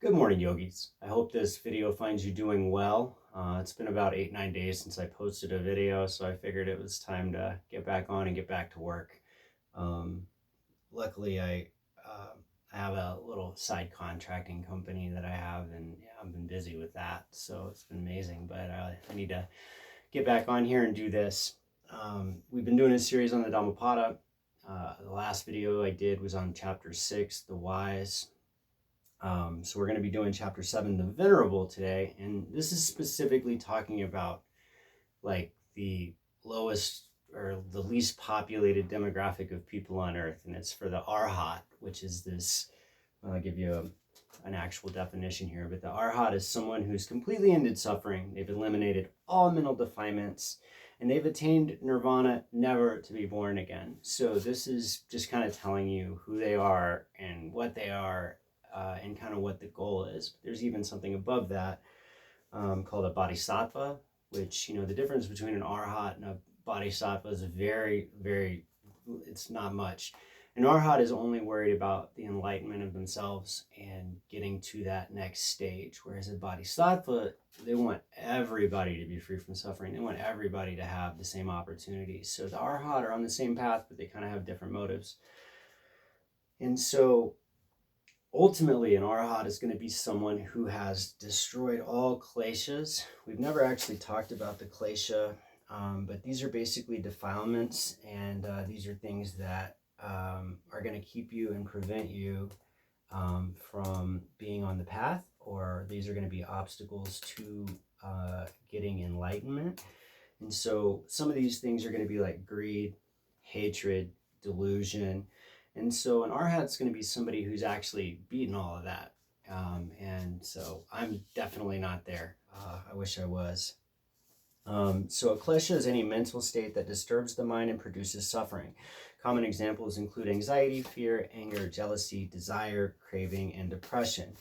Good morning, yogis. I hope this video finds you doing well. It's been about 8-9 days since I posted a video, so I figured it was time to get back on and get back to work. Um, Luckily, I have a little side contracting company that I have, and yeah, I've been busy with that, so it's been amazing. But I need to get back on here and do this. We've been doing a series on the Dhammapada. The last video I did was on chapter 6, the wise. So we're going to be doing chapter 7, the Venerable, today, and this is specifically talking about like the lowest or the least populated demographic of people on earth, and it's for the Arhat, which is this. I'll give you an actual definition here, but the Arhat is someone who's completely ended suffering. They've eliminated all mental defilements, and they've attained nirvana, never to be born again. So this is just kind of telling you who they are and what they are. And kind of what the goal is. There's even something above that called a bodhisattva, which, the difference between an arhat and a bodhisattva is it's not much. An arhat is only worried about the enlightenment of themselves and getting to that next stage, whereas a bodhisattva, they want everybody to be free from suffering. They want everybody to have the same opportunities. So the arhat are on the same path, but they kind of have different motives. And so ultimately, an arhat is going to be someone who has destroyed all kleshas. We've never actually talked about the klesha, but these are basically defilements, and these are things that are going to keep you and prevent you from being on the path, or these are going to be obstacles to getting enlightenment. And so some of these things are going to be like greed, hatred, delusion. And so an arhat's going to be somebody who's actually beaten all of that. And so I'm definitely not there. I wish I was. So a klesha is any mental state that disturbs the mind and produces suffering. Common examples include anxiety, fear, anger, jealousy, desire, craving, and depression.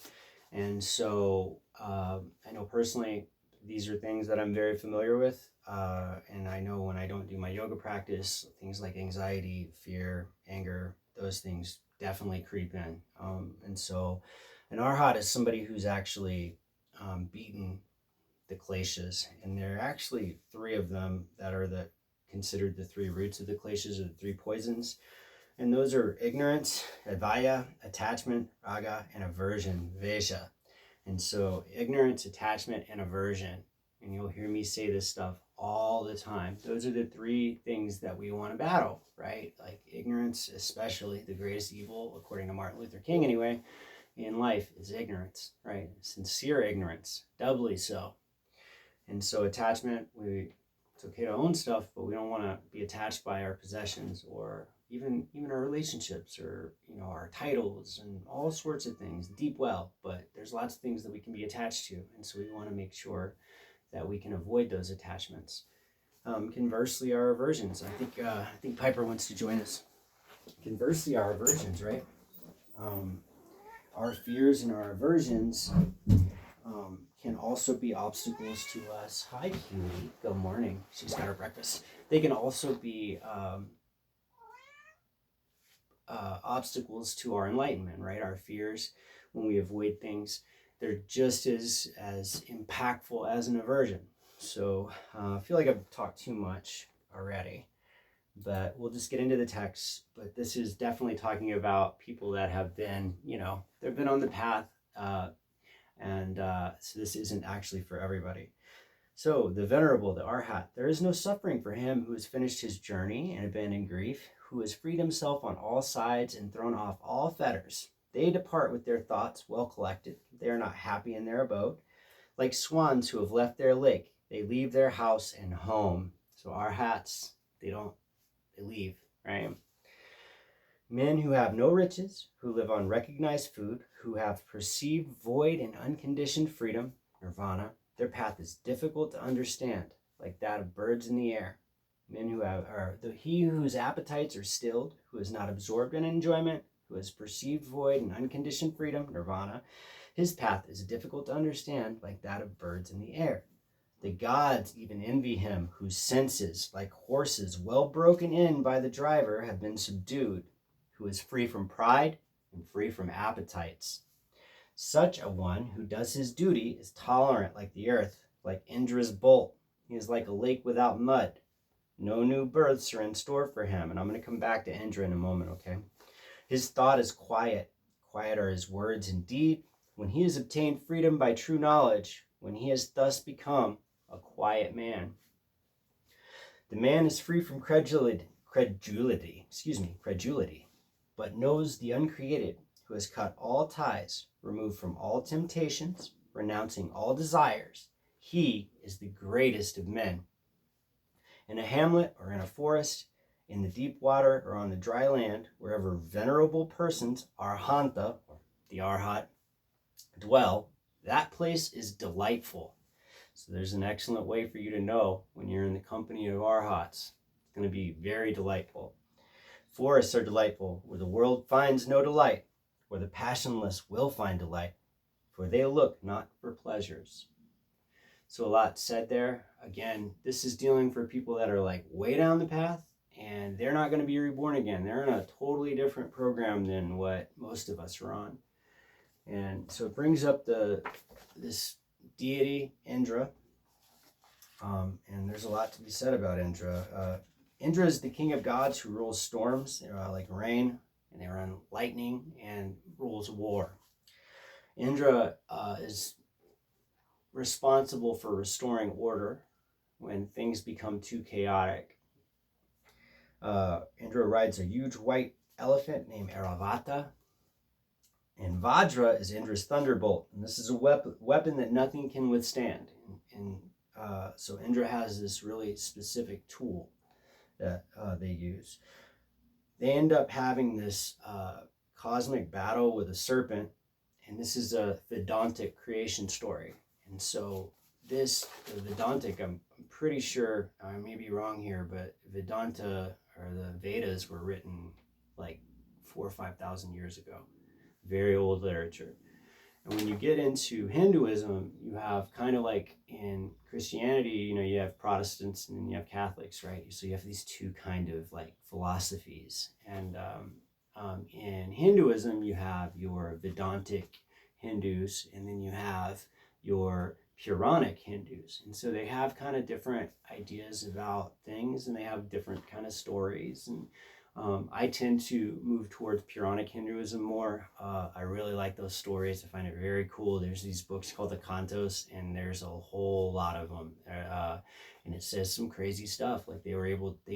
And so I know personally these are things that I'm very familiar with. And I know when I don't do my yoga practice, things like anxiety, fear, anger, those things definitely creep in. And so an arhat is somebody who's actually beaten the kleshas. And there are actually 3 of them that are considered the 3 roots of the kleshas, or the 3 poisons. And those are ignorance, advaya, attachment, raga, and aversion, vesha. And so ignorance, attachment, and aversion. And you'll hear me say this stuff all the time. Those are the 3 things that we want to battle, right? Like ignorance, especially the greatest evil, according to Martin Luther King anyway, in life is ignorance, right? Sincere ignorance, doubly so. And so attachment, it's okay to own stuff, but we don't want to be attached by our possessions, or even our relationships, or our titles and all sorts of things, deep well. But there's lots of things that we can be attached to, and so we want to make sure that we can avoid those attachments. Conversely, our aversions. I think Piper wants to join us. Conversely, our aversions, right? Our fears and our aversions can also be obstacles to us. Hi, Cutie. Good morning. She's got her breakfast. They can also be obstacles to our enlightenment, right? Our fears, when we avoid things, they're just as impactful as an aversion. So I feel like I've talked too much already, but we'll just get into the text. But this is definitely talking about people that have been, they've been on the path, and so this isn't actually for everybody. So the Venerable, the Arhat, there is no suffering for him who has finished his journey and abandoned grief, who has freed himself on all sides and thrown off all fetters. They depart with their thoughts well collected. They are not happy in their abode. Like swans who have left their lake, they leave their house and home. So Arhats, they leave, right? Men who have no riches, who live on recognized food, who have perceived void and unconditioned freedom, nirvana, their path is difficult to understand, like that of birds in the air. Men who he whose appetites are stilled, who is not absorbed in enjoyment, who has perceived void and unconditioned freedom, nirvana, his path is difficult to understand, like that of birds in the air. The gods even envy him whose senses, like horses well broken in by the driver, have been subdued, who is free from pride and free from appetites. Such a one who does his duty is tolerant like the earth, like Indra's bolt. He is like a lake without mud. No new births are in store for him. And I'm going to come back to Indra in a moment, okay? His thought is quiet. Quiet are his words indeed. When he has obtained freedom by true knowledge, when he has thus become a quiet man. The man is free from credulity, but knows the uncreated, who has cut all ties, removed from all temptations, renouncing all desires. He is the greatest of men. In a hamlet or in a forest, in the deep water or on the dry land, wherever venerable persons, arhanta, the arhat, dwell, that place is delightful. So there's an excellent way for you to know when you're in the company of arhats. It's going to be very delightful. Forests are delightful, where the world finds no delight, where the passionless will find delight, for they look not for pleasures. So a lot said there. Again, this is dealing for people that are like way down the path, and they're not going to be reborn again. They're in a totally different program than what most of us are on. And so it brings up this deity, Indra. And there's a lot to be said about Indra. Indra is the king of gods who rules storms like rain, and they run lightning, and rules war. Indra is responsible for restoring order when things become too chaotic. Indra rides a huge white elephant named Airavata. And Vajra is Indra's thunderbolt. And this is a weapon that nothing can withstand. So Indra has this really specific tool that they use. They end up having this cosmic battle with a serpent. And this is a Vedantic creation story. And so the Vedantic, I'm pretty sure, I may be wrong here, but Vedanta or the Vedas were written like 4,000 or 5,000 years ago. Very old literature. And when you get into Hinduism, you have kind of like in Christianity, you have Protestants and then you have Catholics, right? So you have these two kind of like philosophies. And in Hinduism, you have your Vedantic Hindus, and then you have your Puranic Hindus. And so they have kind of different ideas about things, and they have different kind of stories. And I tend to move towards Puranic Hinduism more. I really like those stories. I find it very cool. There's these books called the Cantos, and there's a whole lot of them. And it says some crazy stuff. Like they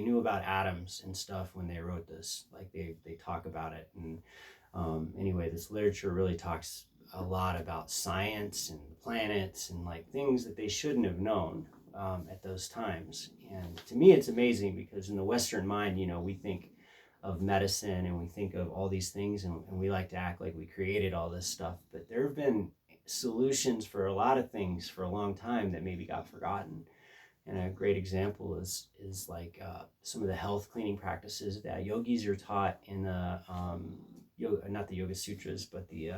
knew about atoms and stuff when they wrote this. Like they talk about it. And anyway, this literature really talks a lot about science and planets and like things that they shouldn't have known at those times. And to me, it's amazing because in the Western mind, we think of medicine and we think of all these things, and we like to act like we created all this stuff. But there have been solutions for a lot of things for a long time that maybe got forgotten. And a great example is like some of the health cleaning practices that yogis are taught in the not the Yoga Sutras, but the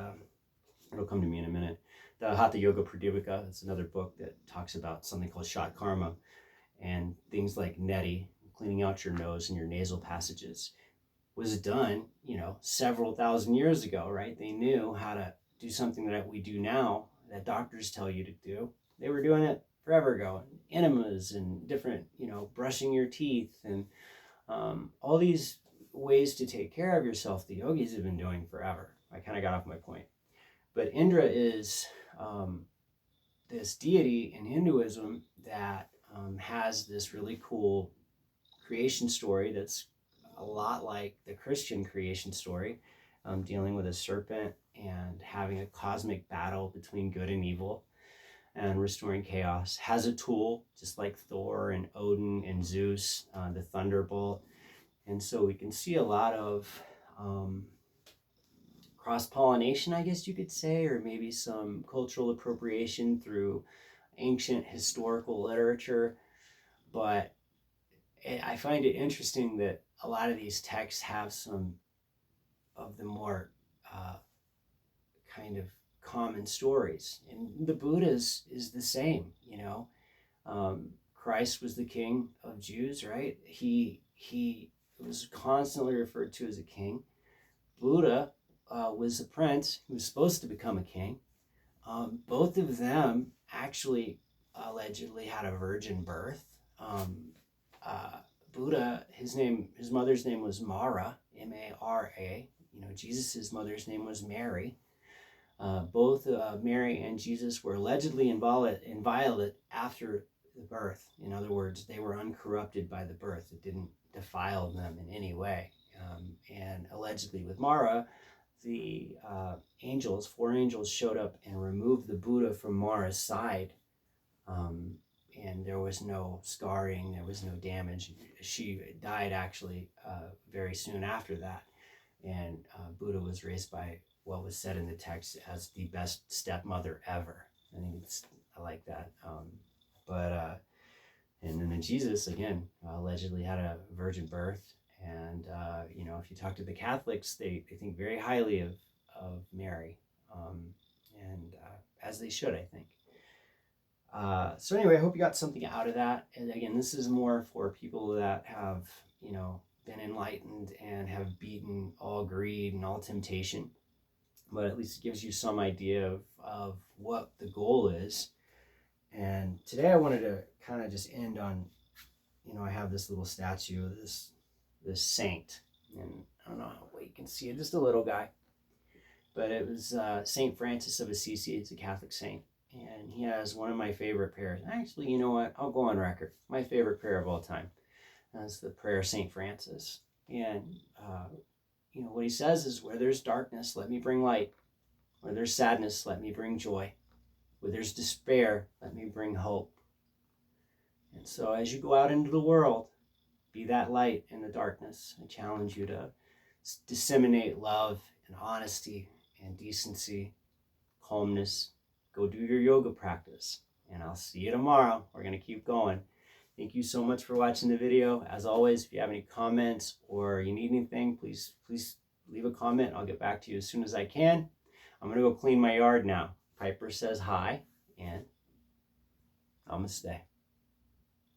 it'll come to me in a minute. The Hatha Yoga Pradipika. It's another book that talks about something called Shat Karma and things like neti, cleaning out your nose and your nasal passages, was done, several thousand years ago, right? They knew how to do something that we do now that doctors tell you to do. They were doing it forever ago. Enemas and different, brushing your teeth and all these ways to take care of yourself, the yogis have been doing forever. I kind of got off my point. But Indra is this deity in Hinduism that has this really cool creation story that's a lot like the Christian creation story, dealing with a serpent and having a cosmic battle between good and evil and restoring chaos. Has a tool, just like Thor and Odin and Zeus, the thunderbolt. And so we can see a lot of cross-pollination, I guess you could say, or maybe some cultural appropriation through ancient historical literature. But I find it interesting that a lot of these texts have some of the more kind of common stories. And the Buddha's is the same, Christ was the king of Jews, right? He was constantly referred to as a king. Buddha was a prince who was supposed to become a king. Both of them actually allegedly had a virgin birth. Buddha, his mother's name was Mara, M-A-R-A. Jesus' mother's name was Mary. Both Mary and Jesus were allegedly inviolate after the birth. In other words, they were uncorrupted by the birth. It didn't defile them in any way. And allegedly with Mara, the four angels showed up and removed the Buddha from Mara's side. And there was no scarring, there was no damage. She died actually very soon after that. And Buddha was raised by what was said in the text as the best stepmother ever. I like that. And then Jesus, again, allegedly had a virgin birth. And, if you talk to the Catholics, they think very highly of Mary. As they should, I think. So anyway, I hope you got something out of that. And again, this is more for people that have, been enlightened and have beaten all greed and all temptation. But at least it gives you some idea of what the goal is. And today I wanted to kind of just end on, I have this little statue of this saint. And I don't know how you can see it, just a little guy. But it was St. Francis of Assisi. It's a Catholic saint. And he has one of my favorite prayers. Actually, you know what? I'll go on record. My favorite prayer of all time. That's the prayer of St. Francis. And, what he says is, where there's darkness, let me bring light. Where there's sadness, let me bring joy. Where there's despair, let me bring hope. And so as you go out into the world, be that light in the darkness. I challenge you to disseminate love and honesty and decency, calmness. Go do your yoga practice. And I'll see you tomorrow. We're going to keep going. Thank you so much for watching the video. As always, if you have any comments or you need anything, please leave a comment. I'll get back to you as soon as I can. I'm going to go clean my yard now. Piper says hi, and namaste.